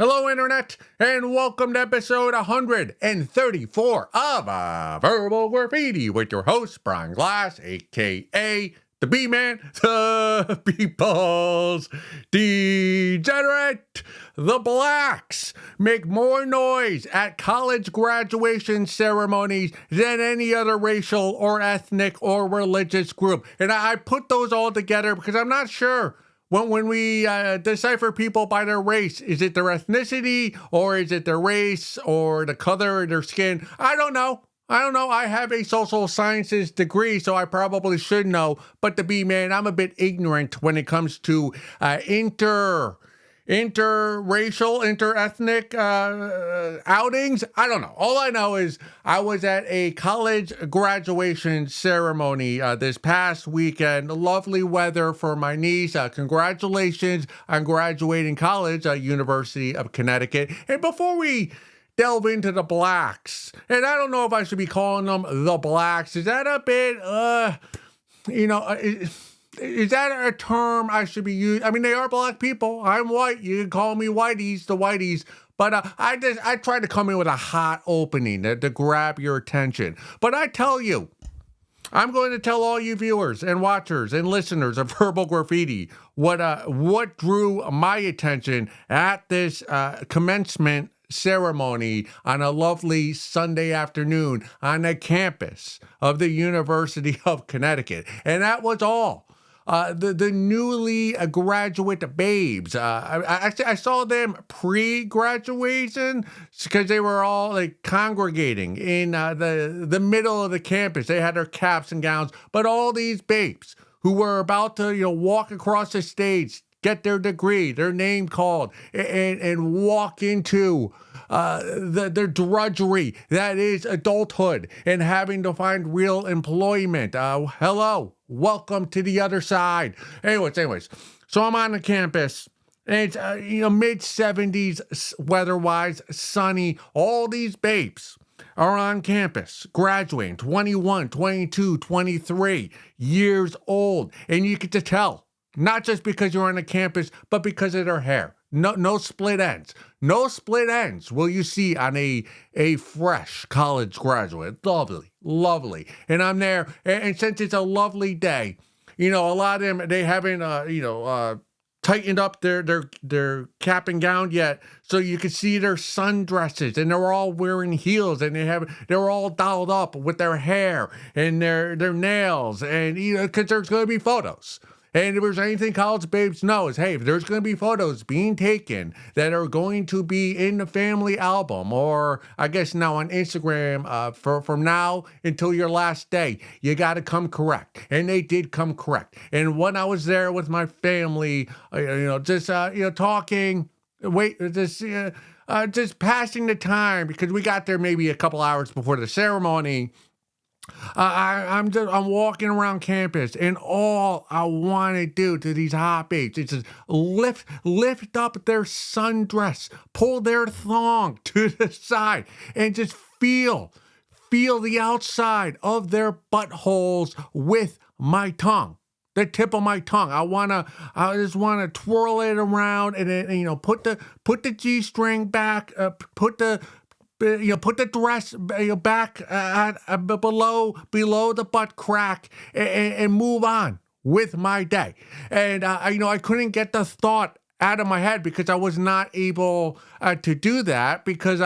Hello, Internet, and welcome to episode 134 of Verbal Graffiti with your host, Brian Glass, a.k.a. the B-Man, the People's Degenerate. The Blacks make more noise at college graduation ceremonies than any other racial or ethnic or religious group. And I put those all together because I'm not sure. When we decipher people by their race, is it their ethnicity or is it their race or the color of their skin? I don't know. I have a social sciences degree, so I probably should know. But to be, man, I'm a bit ignorant when it comes to interracial, interethnic outings. I don't know. All I know is I was at a college graduation ceremony this past weekend. Lovely weather for my niece. Congratulations on graduating college, University of Connecticut. And before we delve into the Blacks, and I don't know if I should be calling them the Blacks. Is that a bit, is that a term I should be using? I mean, they are black people. I'm white. You can call me whiteys, the whiteys. But I try to come in with a hot opening to grab your attention. But I tell you, I'm going to tell all you viewers and watchers and listeners of Verbal Graffiti what drew my attention at this commencement ceremony on a lovely Sunday afternoon on the campus of the University of Connecticut. And that was all. The newly graduate babes. I saw them pre-graduation because they were all like congregating in the middle of the campus. They had their caps and gowns, but all these babes who were about to walk across the stage, get their degree, their name called, and walk into their drudgery that is adulthood and having to find real employment. Hello, welcome to the other side. Anyways, so I'm on the campus. And it's mid-70s weather-wise, sunny. All these babes are on campus, graduating, 21, 22, 23 years old. And you get to tell. Not just because you're on a campus, but because of their hair. No split ends. No split ends will you see on a fresh college graduate. Lovely. And I'm there, and since it's a lovely day, a lot of them, they haven't, tightened up their cap and gown yet, so you can see their sundresses, and they're all wearing heels, and they're all dolled up with their hair and their nails, and because there's going to be photos. And if there's anything college babes know is, hey, if there's going to be photos being taken that are going to be in the family album, or I guess now on Instagram, from now until your last day, you got to come correct. And they did come correct. And when I was there with my family, talking, just passing the time, because we got there maybe a couple hours before the ceremony. I'm walking around campus, and all I want to do to these hot babes is just lift up their sundress, pull their thong to the side, and just feel the outside of their buttholes with my tongue. The tip of my tongue. I just want to twirl it around and put the G-string back, put the dress back below the butt crack and move on with my day. And I couldn't get the thought out of my head because I was not able to do that, because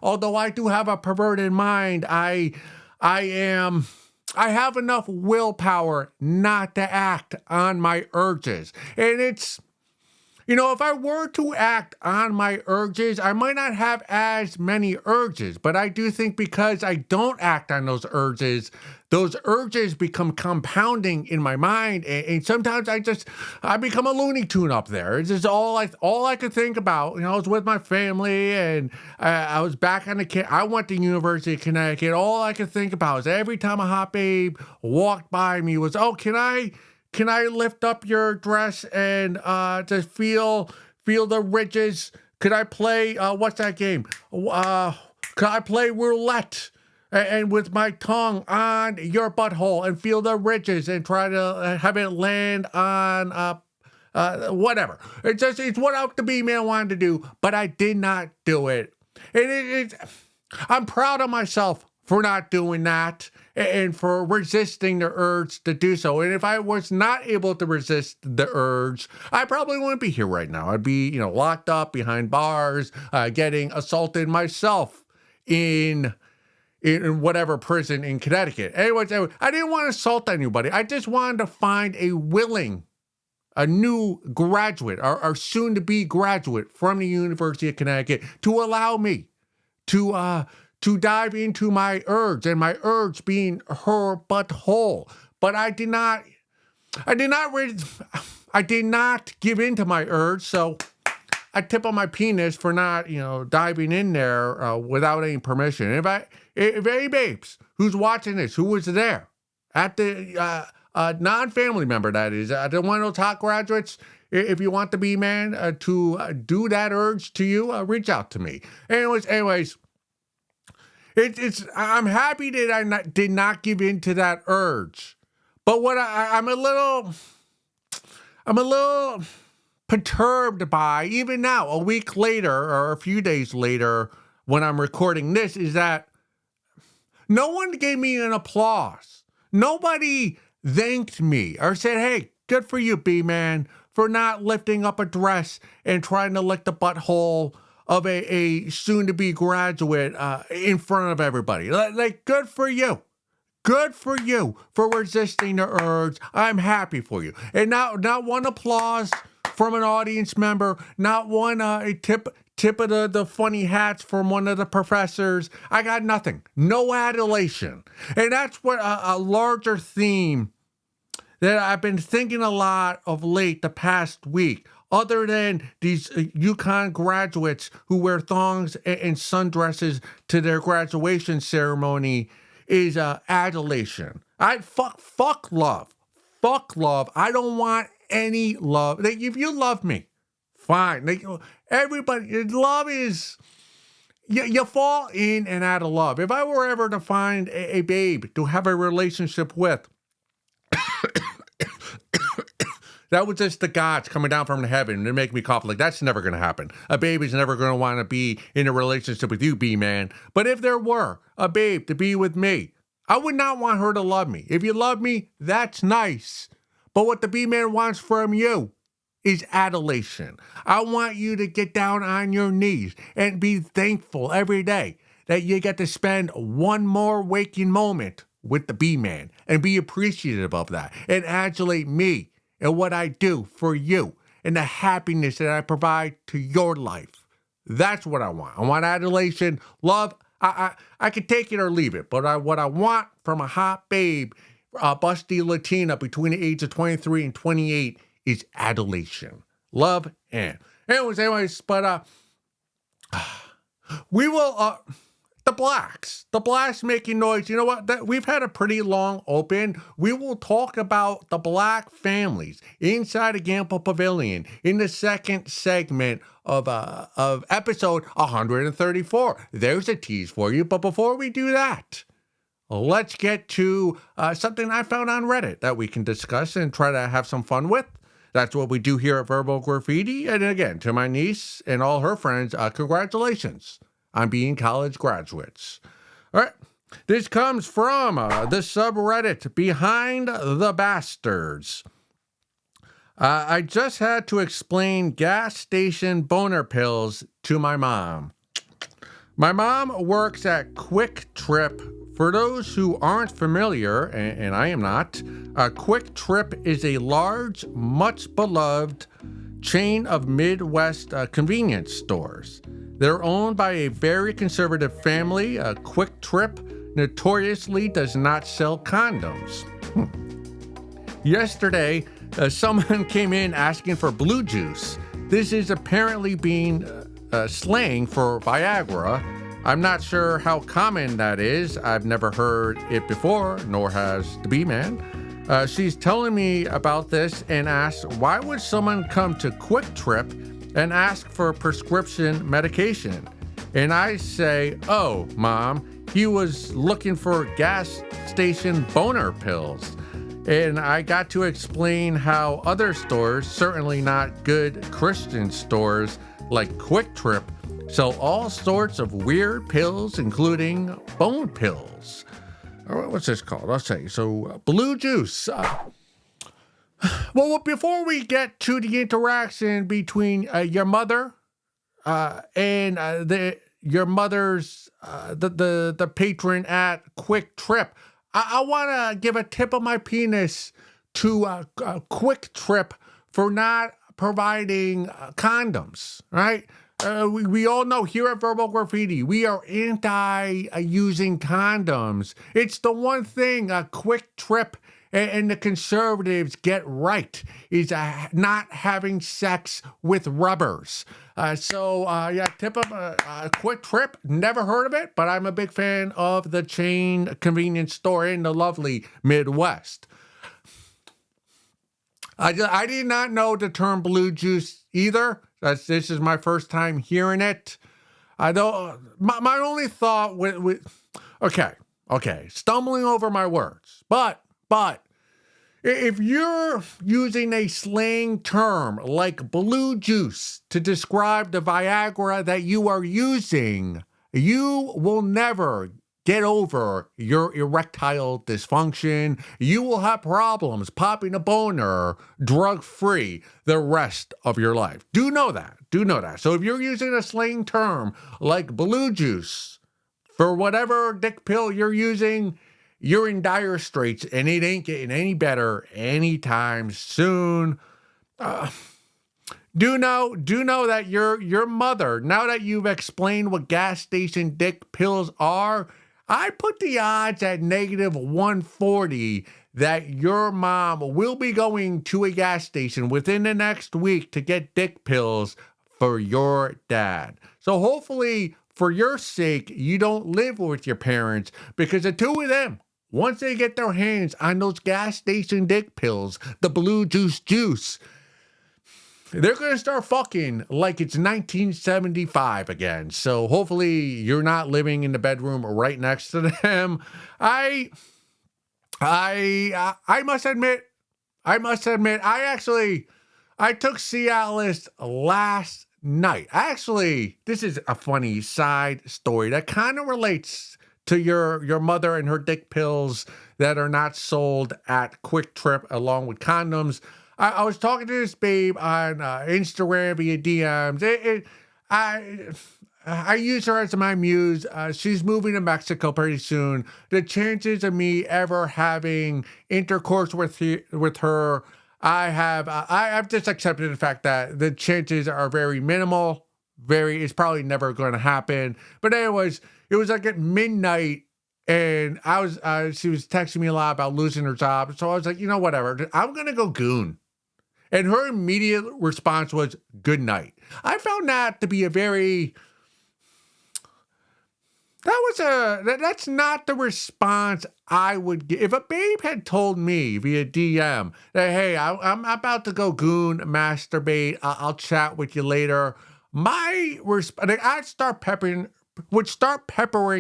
although I do have a perverted mind, I have enough willpower not to act on my urges. And it's, if I were to act on my urges, I might not have as many urges, but I do think because I don't act on those urges become compounding in my mind, and sometimes I become a Looney Tune up there. It's just all I could think about. I was with my family, and I was back on I went to University of Connecticut. All I could think about is every time a hot babe walked by me was, oh, can I lift up your dress and just feel the ridges? Could I play, what's that game? Could I play roulette and with my tongue on your butthole and feel the ridges and try to have it land on whatever. It's what the B-man wanted to do, but I did not do it. And I'm proud of myself for not doing that and for resisting the urge to do so. And if I was not able to resist the urge, I probably wouldn't be here right now. I'd be, locked up behind bars, getting assaulted myself in whatever prison in Connecticut. Anyways, I didn't want to assault anybody. I just wanted to find a new graduate or soon-to-be graduate from the University of Connecticut to allow me to dive into my urge, and my urge being her butthole. But I did not give in to my urge, so I tip on my penis for not, diving in there without any permission. If any babes who's watching this, who was there at the non-family member, that is, the one of those hot graduates, if you want the B-man to do that urge to you, reach out to me. Anyways, I'm happy that I did not give in to that urge. But what I'm a little perturbed by, even now, a week later or a few days later, when I'm recording this, is that no one gave me an applause. Nobody thanked me or said, hey, good for you, B-man, for not lifting up a dress and trying to lick the butthole of a soon-to-be graduate in front of everybody. Like, good for you. Good for you for resisting the urge. I'm happy for you. And not one applause from an audience member, not one a tip of the funny hats from one of the professors. I got nothing. No adulation. And that's what a larger theme that I've been thinking a lot of late the past week, other than these UConn graduates who wear thongs and sundresses to their graduation ceremony, is adulation. Fuck love. Fuck love. I don't want any love. If you love me, fine. Everybody, love is, you fall in and out of love. If I were ever to find a babe to have a relationship with, that was just the gods coming down from heaven to make me cough. Like, that's never going to happen. A baby's never going to want to be in a relationship with you, B-man. But if there were a babe to be with me, I would not want her to love me. If you love me, that's nice. But what the B-man wants from you is adulation. I want you to get down on your knees and be thankful every day that you get to spend one more waking moment with the B-man and be appreciative of that and adulate me and what I do for you and the happiness that I provide to your life. That's what I want. I want adulation, love. I could take it or leave it, but what I want from a hot babe, busty Latina between the age of 23 and 28 is adulation, love, and anyways, but we will. The blacks making noise. You know what? We've had a pretty long open. We will talk about the black families inside a Gamble Pavilion in the second segment of episode 134. There's a tease for you. But before we do that, let's get to something I found on Reddit that we can discuss and try to have some fun with. That's what we do here at Verbal Graffiti. And again, to my niece and all her friends, congratulations on being college graduates. All right. This comes from the subreddit Behind the Bastards. I just had to explain gas station boner pills to my mom. My mom works at Quick Trip. For those who aren't familiar, and I am not, Quick Trip is a large, much beloved chain of Midwest convenience stores. They're owned by a very conservative family. Quick Trip notoriously does not sell condoms. Yesterday, someone came in asking for blue juice. This is apparently being slang for Viagra. I'm not sure how common that is. I've never heard it before, nor has the B-man. She's telling me about this and asks, why would someone come to Quick Trip and ask for prescription medication? And I say, oh, Mom, he was looking for gas station boner pills. And I got to explain how other stores, certainly not good Christian stores like Quick Trip, sell all sorts of weird pills, including bone pills. What's this called? I'll tell you. So, blue juice. Well, before we get to the interaction between your mother and your mother's the patron at Quick Trip, I want to give a tip of my penis to Quick Trip for not providing condoms, right? We all know here at Verbal Graffiti, we are anti using condoms. It's the one thing a Quick Trip and the conservatives get right is not having sex with rubbers. Tip of a Quick Trip. Never heard of it, but I'm a big fan of the chain convenience store in the lovely Midwest. I did not know the term blue juice either. This is my first time hearing it. I don't. My only thought okay, stumbling over my words, but if you're using a slang term like blue juice to describe the Viagra that you are using, you will never get over your erectile dysfunction. You will have problems popping a boner drug-free the rest of your life. Do know that. So if you're using a slang term like blue juice for whatever dick pill you're using, you're in dire straits, and it ain't getting any better anytime soon. Do know that your mother, now that you've explained what gas station dick pills are, I put the odds at -140 that your mom will be going to a gas station within the next week to get dick pills for your dad. So hopefully, for your sake, you don't live with your parents, because the two of them, once they get their hands on those gas station dick pills, the blue juice, they're going to start fucking like it's 1975 again. So hopefully you're not living in the bedroom right next to them. I must admit, I took Cialis last night. This is a funny side story that kind of relates to your mother and her dick pills that are not sold at Quick Trip along with condoms. I was talking to this babe on Instagram via DMs. I use her as my muse. She's moving to Mexico pretty soon. The chances of me ever having intercourse with her, I've just accepted the fact that the chances are very minimal. It's probably never going to happen. But anyways, it was like at midnight, and she was texting me a lot about losing her job. So I was like, whatever. I'm gonna go goon. And her immediate response was, good night. I found that to be that's not the response I would give. If a babe had told me via DM that, hey, I'm about to go goon, masturbate, I'll chat with you later, I'd start peppering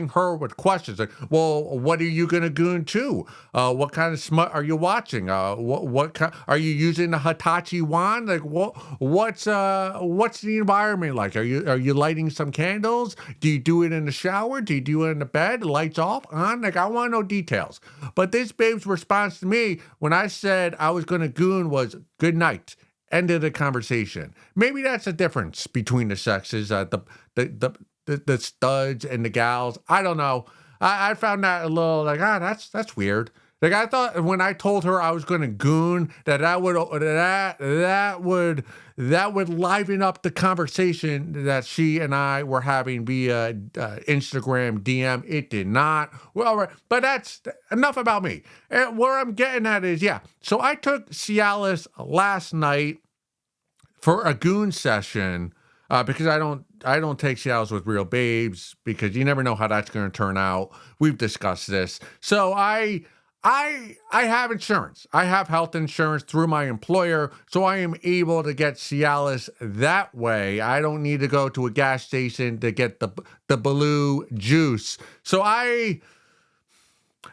her with questions like, well, what are you gonna goon to? What kind of smut are you watching? What are you using the Hitachi wand? Like, what's the environment like? Are you lighting some candles? Do you do it in the shower? Do you do it in the bed? Lights off, on? Like, I want to know details. But this babe's response to me when I said I was gonna goon was good night. End of the conversation. Maybe that's the difference between the sexes. The studs and the gals. I don't know. I found that a little like, that's weird. Like, I thought when I told her I was going to goon that would liven up the conversation that she and I were having via Instagram DM. It did not. Well, but that's enough about me. And where I'm getting at is, so I took Cialis last night for a goon session because I don't take Cialis with real babes because you never know how that's going to turn out. We've discussed this. So I have insurance. I have health insurance through my employer, so I am able to get Cialis that way. I don't need to go to a gas station to get the blue juice. So I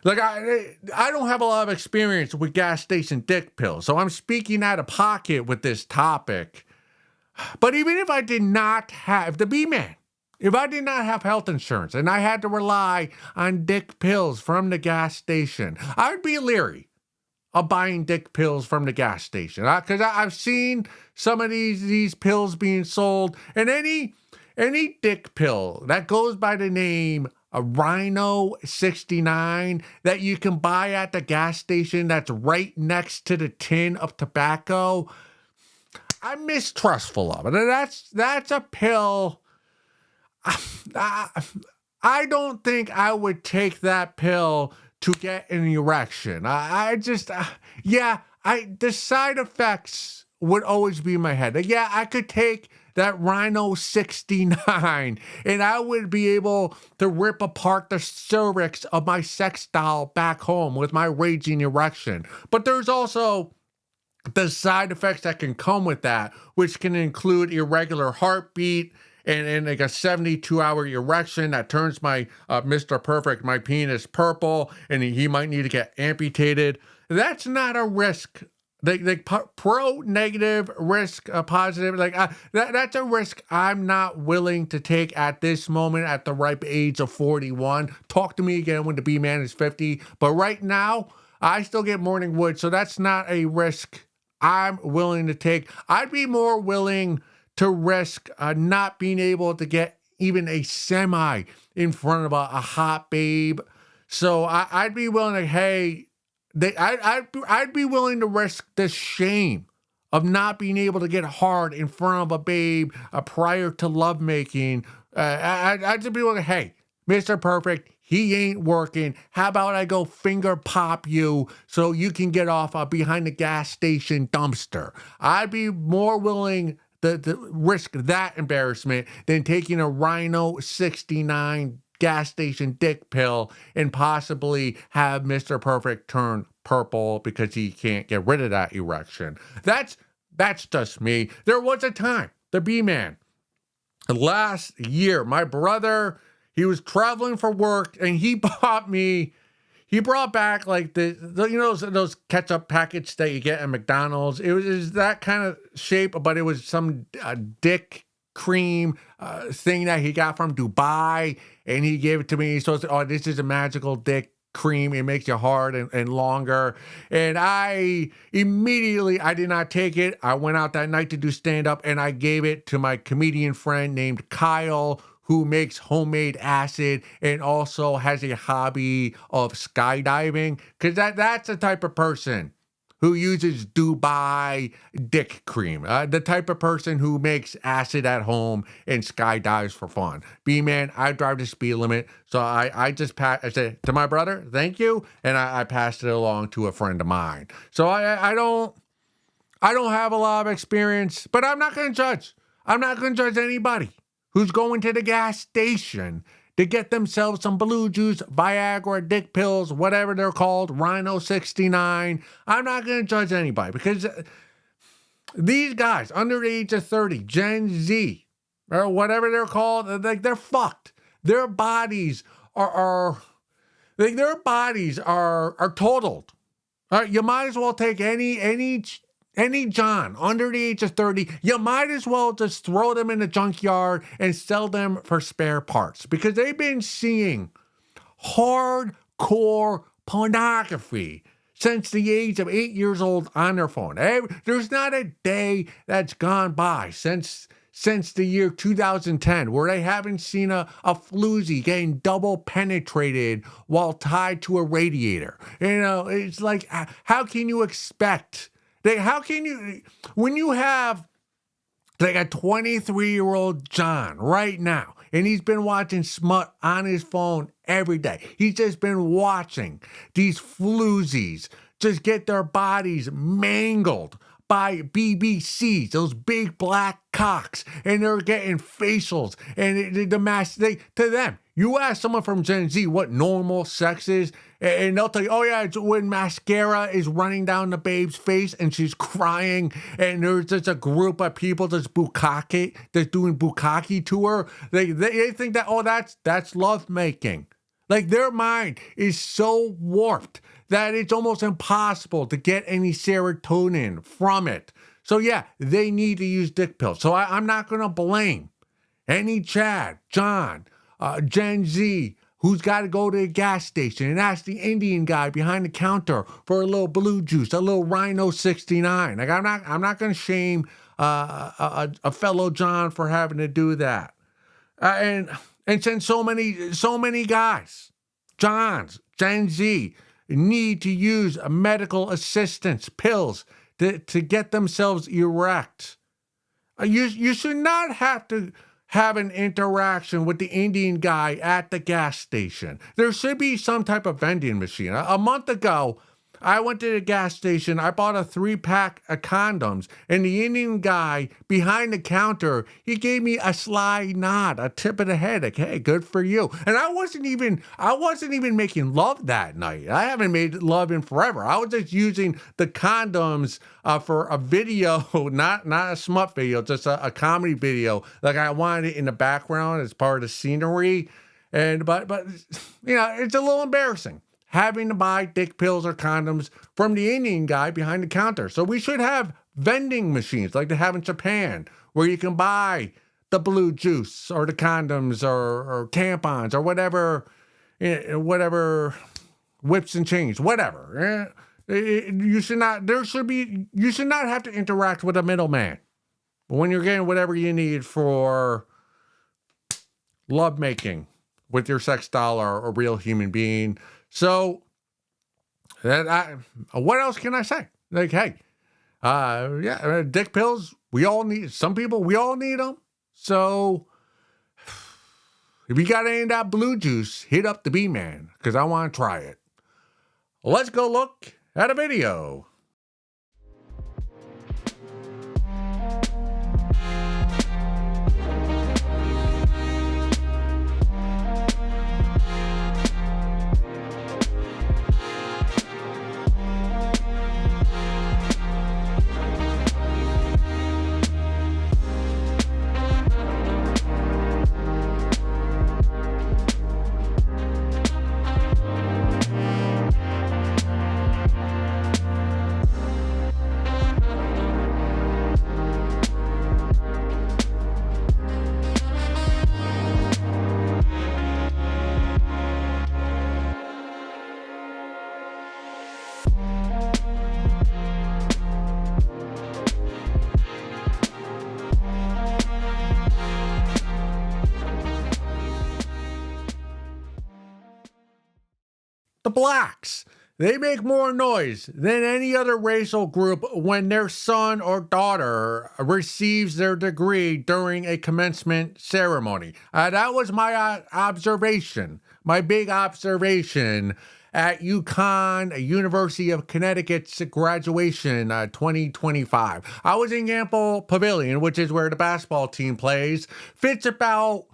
Like I don't have a lot of experience with gas station dick pills, so I'm speaking out of pocket with this topic. But even if I did not have the B man, if I did not have health insurance and I had to rely on dick pills from the gas station, I'd be leery of buying dick pills from the gas station because I've seen some of these pills being sold, and any dick pill that goes by the name a Rhino 69 that you can buy at the gas station that's right next to the tin of tobacco, I'm mistrustful of it. And that's a pill. I don't think I would take that pill to get an erection. The side effects would always be in my head. Like, yeah, I could take that Rhino 69 and I would be able to rip apart the cervix of my sex doll back home with my raging erection. But there's also the side effects that can come with that, which can include irregular heartbeat and like a 72-hour erection that turns my Mr. Perfect, my penis, purple, and he might need to get amputated. That's not a risk. Pro, negative, risk, positive. That's a risk I'm not willing to take at this moment at the ripe age of 41. Talk to me again when the B-man is 50. But right now, I still get morning wood, so that's not a risk I'm willing to take. I'd be more willing to risk not being able to get even a semi in front of a hot babe. So I'd be willing to, hey, I'd be willing to risk the shame of not being able to get hard in front of a babe prior to lovemaking. I'd just be willing to, hey, Mr. Perfect, he ain't working. How about I go finger pop you so you can get off behind the gas station dumpster? I'd be more willing to risk that embarrassment than taking a Rhino 69 gas station dick pill and possibly have Mr. Perfect turn purple because he can't get rid of that erection. That's just me. There was a time, the B-man, last year, my brother, he was traveling for work and he brought back like those ketchup packets that you get at McDonald's. It was that kind of shape, but it was some dick cream thing that he got from Dubai, and he gave it to me. So this is a magical dick cream. It makes you hard and longer. And I did not take it. I went out that night to do stand-up, and I gave it to my comedian friend named Kyle, who makes homemade acid and also has a hobby of skydiving. Because that's the type of person who uses Dubai dick cream. The type of person who makes acid at home and skydives for fun. B-man, I drive the speed limit. So I said to my brother, thank you. And I passed it along to a friend of mine. So I don't have a lot of experience, but I'm not going to judge. I'm not going to judge anybody who's going to the gas station to get themselves some blue juice, Viagra, dick pills, whatever they're called, Rhino 69. I'm not going to judge anybody because these guys under the age of 30, Gen Z, or whatever they're called, they're fucked. Their bodies are totaled. All right, you might as well take any John under the age of 30, you might as well just throw them in the junkyard and sell them for spare parts because they've been seeing hardcore pornography since the age of 8 years old on their phone. There's not a day that's gone by since the year 2010 where they haven't seen a floozy getting double penetrated while tied to a radiator. It's like, how can you expect... when you have like a 23-year-old John right now, and he's been watching smut on his phone every day. He's just been watching these floozies just get their bodies mangled by BBCs, those big black cocks, and they're getting facials, and to them, you ask someone from Gen Z what normal sex is, and they'll tell you, oh yeah, it's when mascara is running down the babe's face and she's crying, and there's just a group of people that's doing bukkake to her. They think that, oh, that's love making. Like their mind is so warped that it's almost impossible to get any serotonin from it. So yeah, they need to use dick pills. So I'm not going to blame any Chad, John, Gen Z, who's got to go to a gas station and ask the Indian guy behind the counter for a little blue juice, a little Rhino 69. Like I'm not going to shame a fellow John for having to do that. And since so many guys, Johns, Gen Z, need to use medical assistance pills to get themselves erect, you should not have to have an interaction with the Indian guy at the gas station. There should be some type of vending machine. A month ago, I went to the gas station. I bought a 3-pack of condoms, and the Indian guy behind the counter, he gave me a sly nod, a tip of the head, like, "Hey, good for you." And I wasn't even making love that night. I haven't made love in forever. I was just using the condoms for a video, not a smut video, just a comedy video. Like I wanted it in the background as part of the scenery, but it's a little embarrassing having to buy dick pills or condoms from the Indian guy behind the counter. So we should have vending machines like they have in Japan, where you can buy the blue juice or the condoms or tampons or whatever whips and chains, whatever. You should not have to interact with a middleman when you're getting whatever you need for lovemaking with your sex doll or a real human being. So, what else can I say? Like, hey, dick pills, we all need them. So, if you got any of that blue juice, hit up the B-Man, because I want to try it. Let's go look at a video. The blacks, they make more noise than any other racial group when their son or daughter receives their degree during a commencement ceremony. That was my observation, my big observation at UConn, University of Connecticut's graduation 2025. I was in Gamble Pavilion, which is where the basketball team plays. Fits about,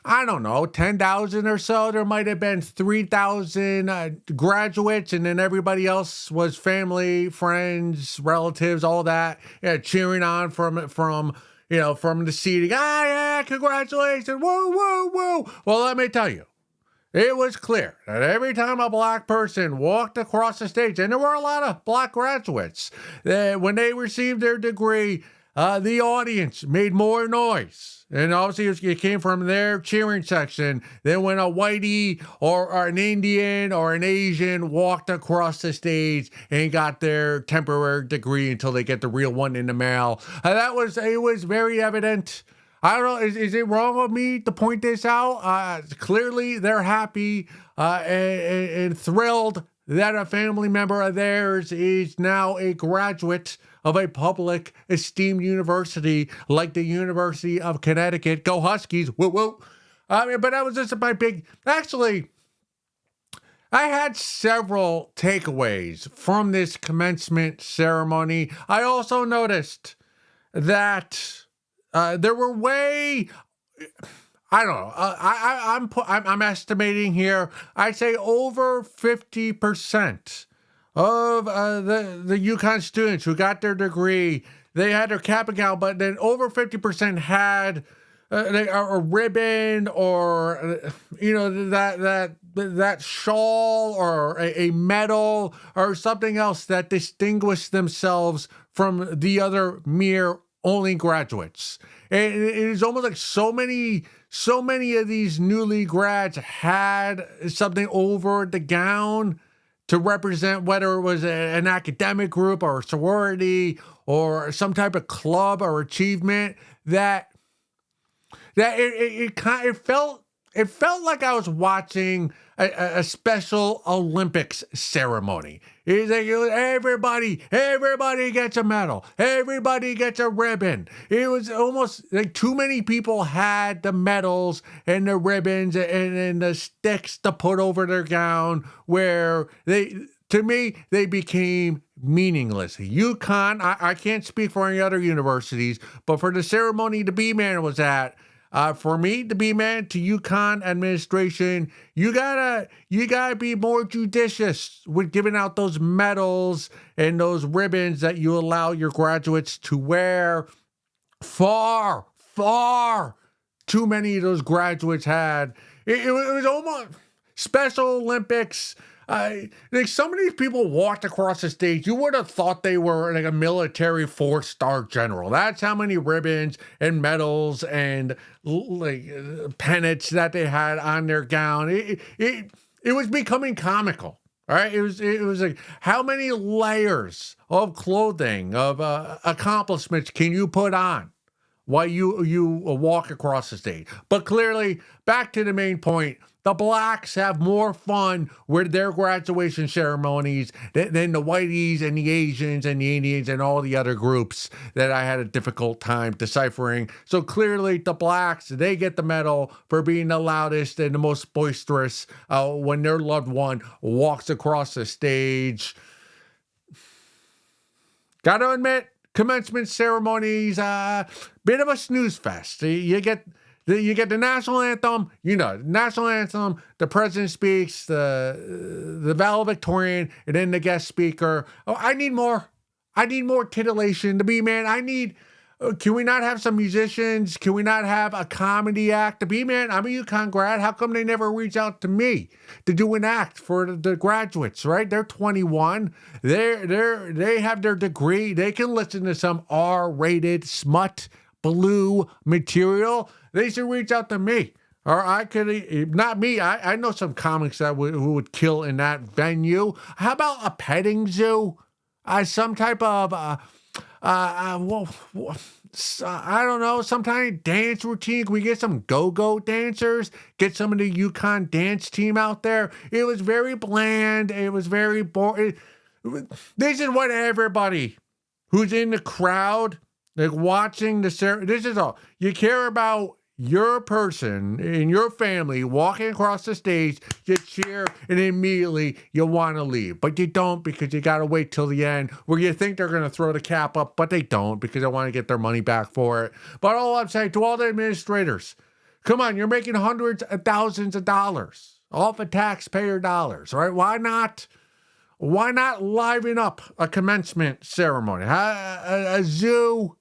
I don't know, 10,000 or so. There might have been 3,000 graduates, and then everybody else was family, friends, relatives, all that, cheering on from the seating. Yeah, congratulations, woo, woo, woo. Well, let me tell you, it was clear that every time a black person walked across the stage, and there were a lot of black graduates, when they received their degree, the audience made more noise. And obviously it came from their cheering section. Then when a whitey or an Indian or an Asian walked across the stage and got their temporary degree until they get the real one in the mail, it was very evident. I don't know, is it wrong of me to point this out? Clearly they're happy and thrilled that a family member of theirs is now a graduate of a public esteemed university like the University of Connecticut. Go Huskies, woo woo. But that was just my big, actually, I had several takeaways from this commencement ceremony. I also noticed that there were I don't know. I'm estimating here. I'd say over 50% of the UConn students who got their degree, they had their cap and gown, but then over 50% had a ribbon or that shawl or a medal or something else that distinguished themselves from the other mere only graduates. And it is almost like so many of these newly grads had something over the gown to represent, whether it was an academic group or a sorority or some type of club or achievement, that it felt like I was watching a special Olympics ceremony. It's like everybody gets a medal, everybody gets a ribbon. It was almost like too many people had the medals and the ribbons and the sticks to put over their gown, where to me, they became meaningless. UConn, I can't speak for any other universities, but for the ceremony the B-Man was at, for me, the B-Man, to UConn administration, you gotta be more judicious with giving out those medals and those ribbons that you allow your graduates to wear. Far too many of those graduates had. It was almost Special Olympics. Like some of these people walked across the stage, you would have thought they were like a military 4-star general. That's how many ribbons and medals and pennants that they had on their gown. It was becoming comical. All right, it was like, how many layers of clothing, of accomplishments can you put on while you walk across the stage? But clearly, back to the main point, the blacks have more fun with their graduation ceremonies than the whiteys and the Asians and the Indians and all the other groups that I had a difficult time deciphering. So clearly the blacks, they get the medal for being the loudest and the most boisterous when their loved one walks across the stage. Gotta admit, commencement ceremonies, bit of a snooze fest. You get the national anthem, national anthem, the president speaks, the valedictorian, and then the guest speaker. Oh, I need more titillation. The B-Man, can we not have some musicians? Can we not have a comedy act? The B-Man, I'm a UConn grad. How come they never reach out to me to do an act for the graduates, right? They're 21. They have their degree. They can listen to some R-rated smut blue material. They should reach out to me. Or I could, not me, I know some comics who would kill in that venue. How about a petting zoo? Some type of, I don't know, some kind of dance routine. Can we get some go-go dancers? Get some of the UConn dance team out there? It was very bland. It was very boring. This is what everybody who's in the crowd, like watching the ceremony, this is all. You care about your person in your family walking across the stage, you cheer, and immediately you want to leave. But you don't, because you got to wait till the end where you think they're going to throw the cap up, but they don't, because they want to get their money back for it. But all I'm saying to all the administrators, come on, you're making hundreds of thousands of dollars off of taxpayer dollars, right? Why not liven up a commencement ceremony? A zoo,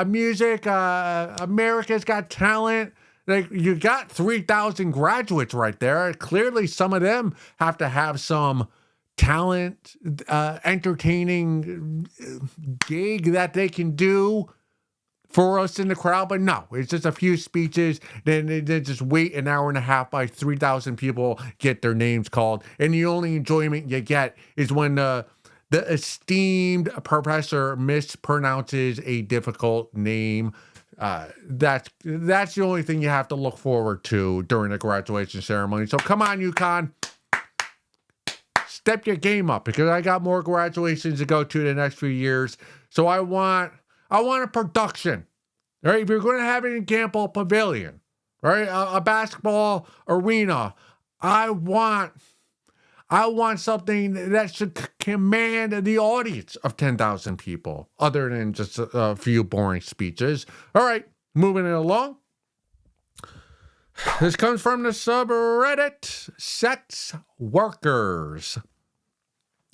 music, America's Got Talent. Like, you got 3,000 graduates right there. Clearly, some of them have to have some talent, entertaining gig that they can do for us in the crowd. But no, it's just a few speeches. Then they just wait an hour and a half by 3,000 people get their names called. And the only enjoyment you get is when the esteemed professor mispronounces a difficult name. That's the only thing you have to look forward to during the graduation ceremony. So come on, UConn, step your game up, because I got more graduations to go to the next few years. So I want a production, right? If you're going to have it in Campbell Pavilion, right, a basketball arena, I want something that should command the audience of 10,000 people, other than just a few boring speeches. All right, moving it along. This comes from the subreddit, Sex Workers.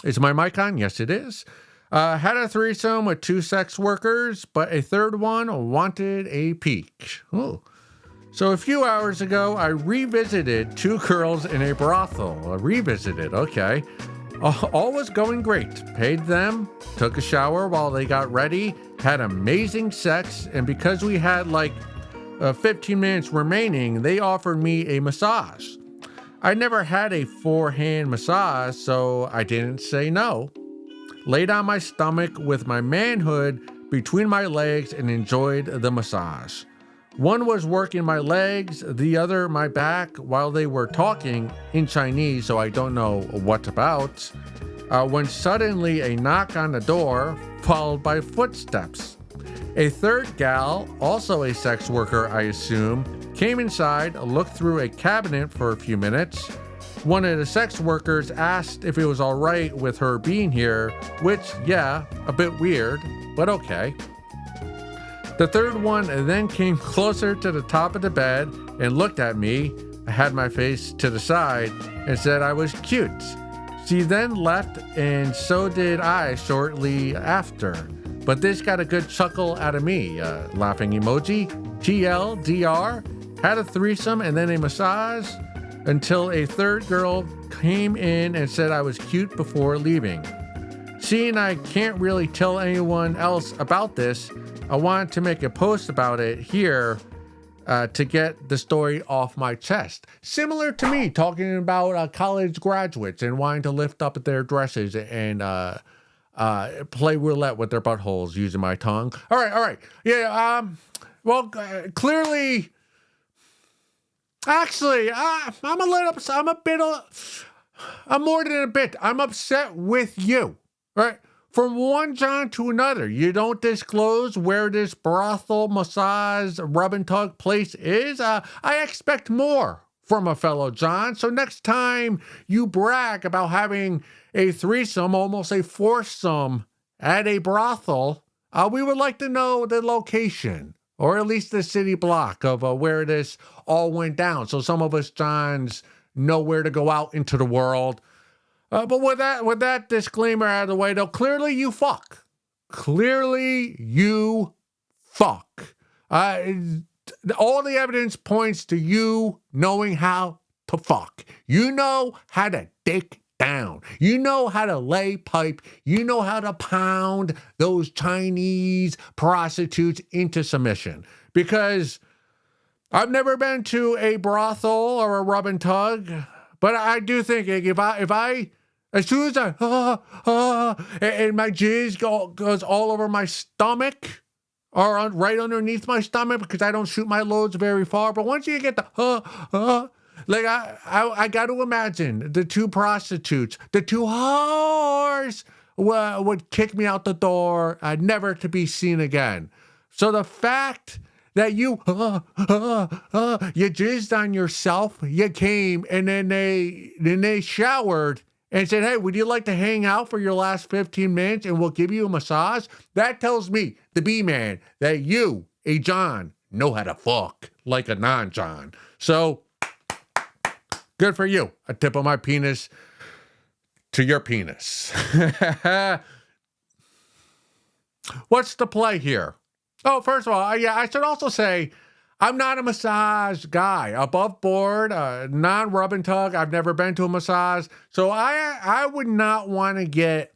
Is my mic on? Yes, it is. Had a threesome with 2 sex workers, but a third one wanted a peek. Ooh. So a few hours ago, I revisited 2 girls in a brothel. Okay. All was going great. Paid them, took a shower while they got ready, had amazing sex, and because we had like 15 minutes remaining, they offered me a massage. I never had a 4-hand massage, so I didn't say no. Laid on my stomach with my manhood between my legs and enjoyed the massage. One was working my legs, the other my back while they were talking in Chinese, so I don't know what's about. When suddenly a knock on the door, followed by footsteps. A third gal, also a sex worker I assume, came inside, looked through a cabinet for a few minutes. One of the sex workers asked if it was all right with her being here, which, yeah, a bit weird, but okay. The third one then came closer to the top of the bed and looked at me. I had my face to the side and said I was cute. She then left, and so did I shortly after. But this got a good chuckle out of me. Laughing emoji, TLDR, had a threesome and then a massage until a third girl came in and said I was cute before leaving. Seeing I can't really tell anyone else about this, I wanted to make a post about it here to get the story off my chest. Similar to me talking about college graduates and wanting to lift up their dresses and play roulette with their buttholes using my tongue. All right. Yeah, clearly, actually, I'm more than a bit. I'm upset with you, right? From one John to another, you don't disclose where this brothel, massage, rub and tug place is. I expect more from a fellow John. So next time you brag about having a threesome, almost a foursome at a brothel, we would like to know the location, or at least the city block of where this all went down. So some of us Johns know where to go out into the world. But with that disclaimer out of the way, though, clearly you fuck. Clearly you fuck. All the evidence points to you knowing how to fuck. You know how to dick down. You know how to lay pipe. You know how to pound those Chinese prostitutes into submission. Because I've never been to a brothel or a rub and tug, but I do think if I as soon as I, and my jizz goes all over my stomach, or right underneath my stomach, because I don't shoot my loads very far. But once you get the, like I got to imagine the 2 prostitutes, the 2 whores would kick me out the door, never to be seen again. So the fact that you jizzed on yourself, you came, and then they showered and said, hey, would you like to hang out for your last 15 minutes and we'll give you a massage? That tells me, the B-man, that you, a John, know how to fuck like a non-John. So, good for you. A tip of my penis to your penis. What's the play here? Oh, first of all, I should also say, I'm not a massage guy. Above board, non-rub and tug. I've never been to a massage. So I would not want to get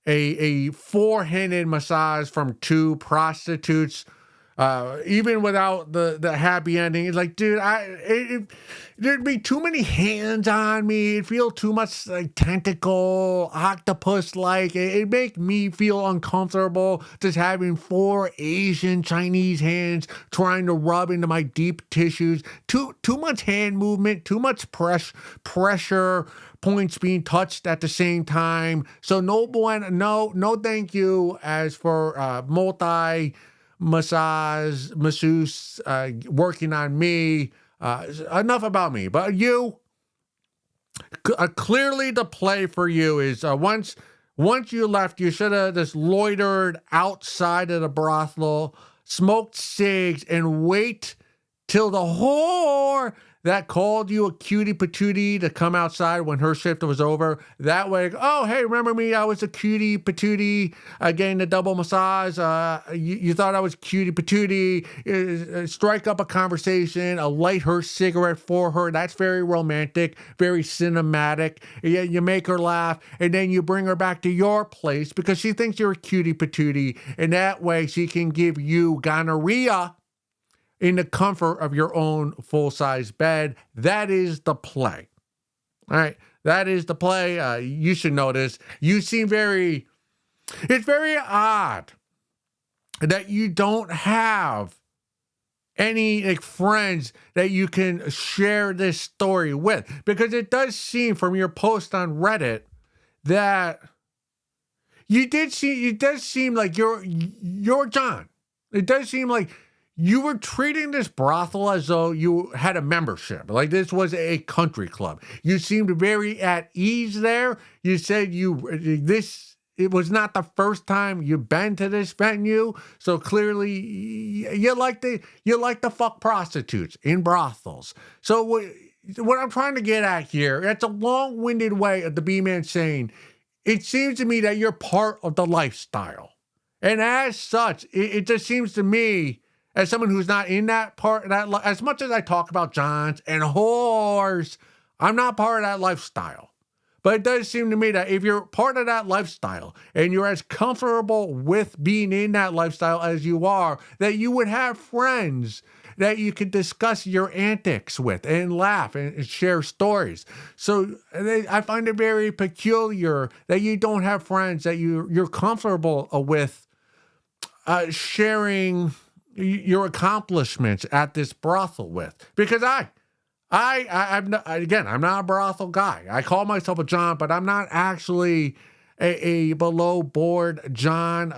a 4-handed massage from 2 prostitutes, even without the happy ending. It's like, dude, there'd be too many hands on me. It'd feel too much like tentacle, octopus-like. It'd make me feel uncomfortable just having 4 Asian Chinese hands trying to rub into my deep tissues. Too much hand movement, too much pressure, points being touched at the same time. So no thank you. As for masseuse working on me. Enough about me. But you, clearly the play for you is once you left, you should have just loitered outside of the brothel, smoked cigs, and wait till the whore that called you a cutie patootie to come outside when her shift was over. That way, oh, hey, remember me? I was a cutie patootie. Getting the double massage. You thought I was cutie patootie. Strike up a conversation, light her cigarette for her. That's very romantic, very cinematic. You make her laugh, and then you bring her back to your place because she thinks you're a cutie patootie. And that way she can give you gonorrhea in the comfort of your own full-size bed. That is the play. All right. That is the play. You should know this. You seem it's very odd that you don't have any friends that you can share this story with, because it does seem from your post on Reddit that it does seem like you're John. It does seem like you were treating this brothel as though you had a membership, like this was a country club. You seemed very at ease there. You said it was not the first time you've been to this venue, so clearly you like to fuck prostitutes in brothels. So what I'm trying to get at here, that's a long-winded way of the B-Man saying, it seems to me that you're part of the lifestyle, and as such, it just seems to me, as someone who's not in that part of that, as much as I talk about Johns and whores, I'm not part of that lifestyle. But it does seem to me that if you're part of that lifestyle and you're as comfortable with being in that lifestyle as you are, that you would have friends that you could discuss your antics with and laugh and share stories. So I find it very peculiar that you don't have friends that you're comfortable with sharing your accomplishments at this brothel with, because I'm not a brothel guy. I call myself a John, but I'm not actually a below board John.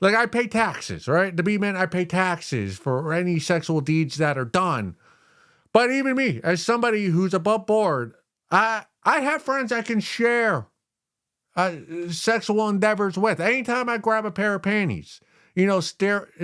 Like I pay taxes, right? To be man, I pay taxes for any sexual deeds that are done. But even me, as somebody who's above board, I have friends I can share sexual endeavors with. Anytime I grab a pair of panties,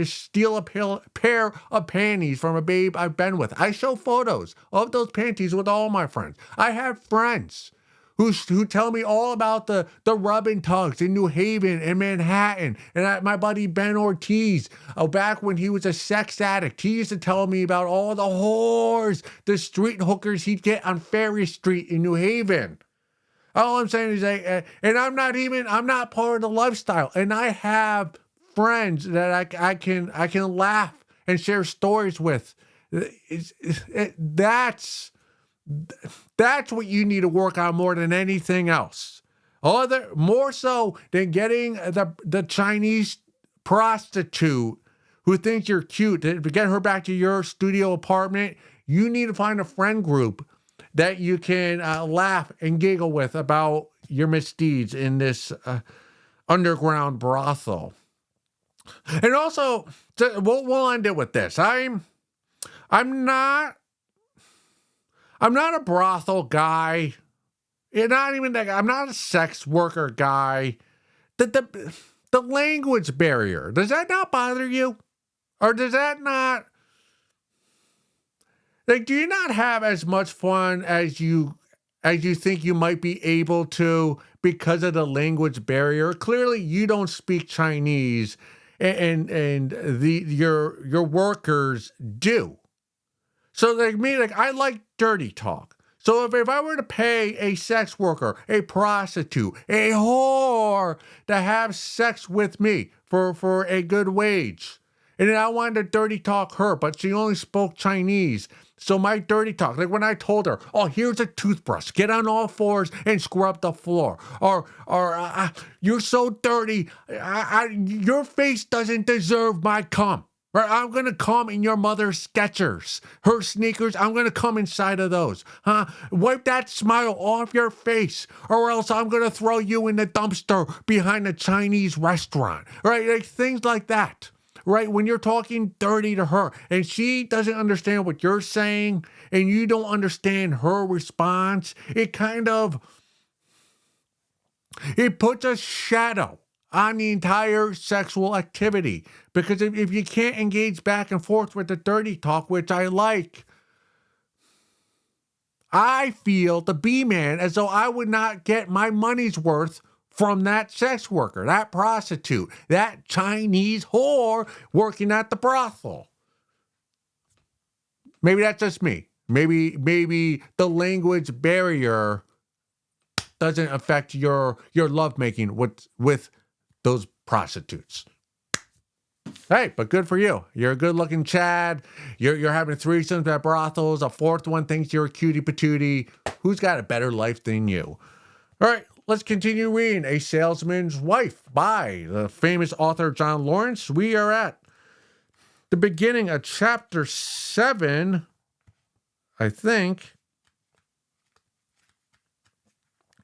steal a pair of panties from a babe I've been with, I show photos of those panties with all my friends. I have friends who tell me all about the rub and tugs in New Haven and Manhattan. And my buddy Ben Ortiz, back when he was a sex addict, he used to tell me about all the whores, the street hookers he'd get on Ferry Street in New Haven. All I'm saying is, and I'm not part of the lifestyle, and I have friends that I can laugh and share stories with. That's what you need to work on more than anything else. More so than getting the Chinese prostitute who thinks you're cute to get her back to your studio apartment. You need to find a friend group that you can laugh and giggle with about your misdeeds in this underground brothel. And also, we'll end it with this. I'm not a brothel guy. I'm not a sex worker guy. The language barrier, does that not bother you? Or does that not, do you not have as much fun as you think you might be able to because of the language barrier? Clearly you don't speak Chinese, and your workers do. So I like dirty talk. So if I were to pay a sex worker, a prostitute, a whore to have sex with me for a good wage, and then I wanted to dirty talk her, but she only spoke Chinese. So my dirty talk, like when I told her, oh, here's a toothbrush, get on all fours and scrub the floor. Or you're so dirty, your face doesn't deserve my cum. Right? I'm going to come in your mother's Skechers. Her sneakers, I'm going to come inside of those. Wipe that smile off your face, or else I'm going to throw you in the dumpster behind a Chinese restaurant. Right? Like things like that. Right? When you're talking dirty to her and she doesn't understand what you're saying and you don't understand her response, it puts a shadow on the entire sexual activity. Because if you can't engage back and forth with the dirty talk, which I like, I feel the B-man as though I would not get my money's worth from that sex worker, that prostitute, that Chinese whore working at the brothel. Maybe that's just me. Maybe the language barrier doesn't affect your lovemaking with those prostitutes. Hey, but good for you. You're a good-looking Chad. You're having threesomes at brothels. A fourth one thinks you're a cutie patootie. Who's got a better life than you? All right, let's continue reading A Salesman's Wife by the famous author John Lawrence. We are at the beginning of chapter 7, I think.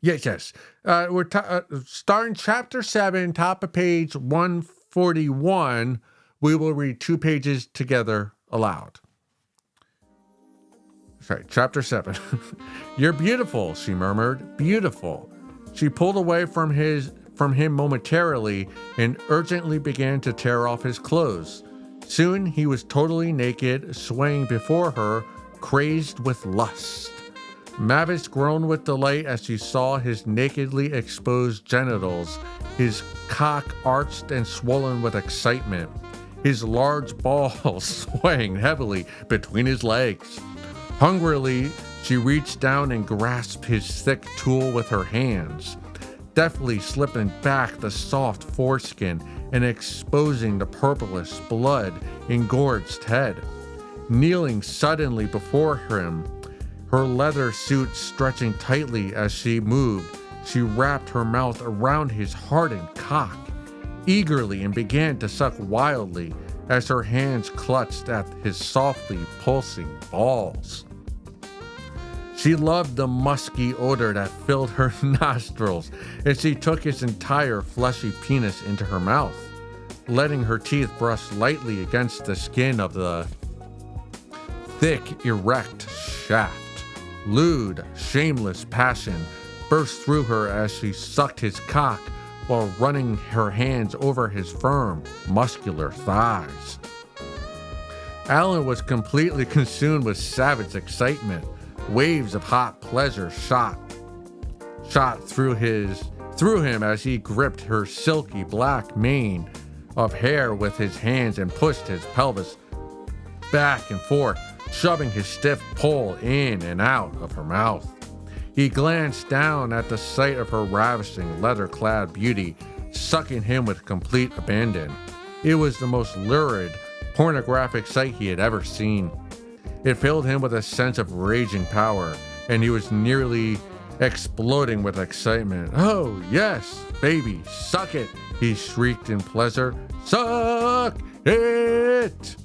Yes. We're starting chapter 7, top of page 141. We will read 2 pages together aloud. Sorry, chapter 7. You're beautiful, she murmured. Beautiful. She pulled away from him momentarily and urgently began to tear off his clothes. Soon he was totally naked, swaying before her, crazed with lust. Mavis groaned with delight as she saw his nakedly exposed genitals, his cock arched and swollen with excitement, his large balls swaying heavily between his legs. Hungrily, she reached down and grasped his thick tool with her hands, deftly slipping back the soft foreskin and exposing the purplish blood engorged head. Kneeling suddenly before him, her leather suit stretching tightly as she moved, she wrapped her mouth around his hardened cock eagerly and began to suck wildly as her hands clutched at his softly pulsing balls. She loved the musky odor that filled her nostrils as she took his entire fleshy penis into her mouth, letting her teeth brush lightly against the skin of the thick, erect shaft. Lewd, shameless passion burst through her as she sucked his cock while running her hands over his firm, muscular thighs. Alan was completely consumed with savage excitement. Waves of hot pleasure shot through him as he gripped her silky black mane of hair with his hands and pushed his pelvis back and forth, shoving his stiff pole in and out of her mouth. He glanced down at the sight of her ravishing, leather-clad beauty, sucking him with complete abandon. It was the most lurid, pornographic sight he had ever seen. It filled him with a sense of raging power, and he was nearly exploding with excitement. "Oh, yes, baby, suck it," he shrieked in pleasure. "Suck it!"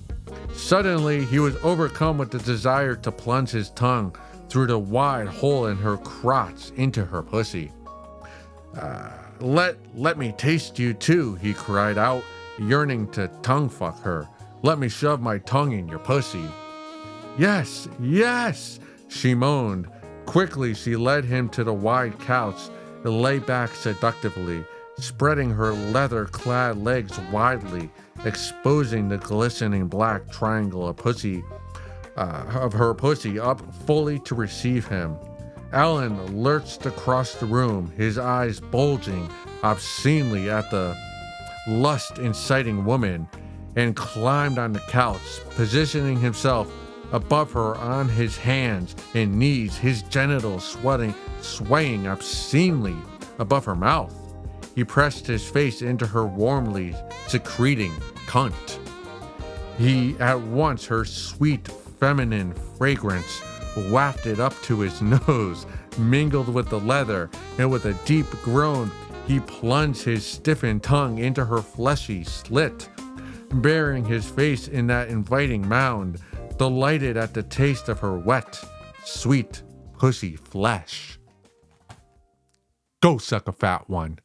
Suddenly, he was overcome with the desire to plunge his tongue through the wide hole in her crotch into her pussy. Let me taste you too," he cried out, yearning to tongue fuck her. "Let me shove my tongue in your pussy." Yes, she moaned. Quickly, she led him to the wide couch and lay back seductively, spreading her leather-clad legs widely, exposing the glistening black triangle of her pussy up fully to receive him. Alan lurched across the room, his eyes bulging obscenely at the lust-inciting woman, and climbed on the couch, positioning himself above her on his hands and knees, his genitals swaying obscenely above her mouth. He pressed his face into her warmly secreting cunt. At once her sweet feminine fragrance wafted up to his nose, mingled with the leather, and with a deep groan, he plunged his stiffened tongue into her fleshy slit, burying his face in that inviting mound, delighted at the taste of her wet, sweet pussy flesh. Go suck a fat one.